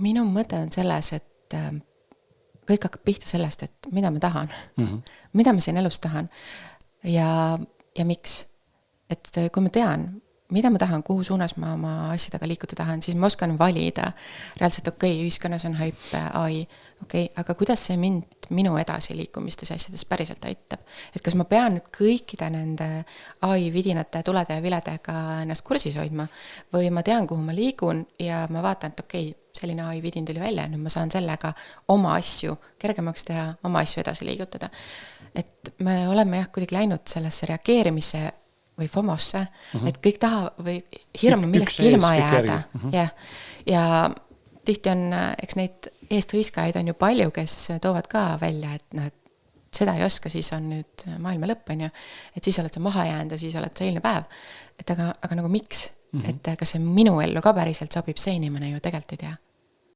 Minu mõte on selles, et kõik hakkab pihta sellest, et mida ma tahan. Mida ma siin elus tahan ja miks. Et kui ma tean, mida ma tahan, kuhu suunas ma oma asjadega liikuda tahan, siis ma oskan valida. Reaalselt ühiskonnas on hype AI, aga kuidas see minu edasi liikumistes asjades päriselt aitab? Et kas ma pean nüüd kõikide nende AI vidinate, tulede ja viledega ennast kursis hoidma või ma tean, kuhu ma liigun ja ma vaatan, et selline AI vidin tuli välja, nüüd ma saan sellega oma asju kergemaks teha, oma asju edasi liigutada. Et me oleme kuidagi läinud sellesse reageerimise või FOMOsse, et kõik taha või hirmu millestki ilma jääda. Ja tihti on, eks neid eesthõiskajaid on ju palju, kes toovad ka välja, et seda ei oska, siis on nüüd maailma lõpp, on ju. Et siis oled sa maha jäänud ja siis oled sa eilne päev. Et aga nagu miks? Et kas see minu ellu ka päriselt sobib, see inimene ju tegelikult ei tea.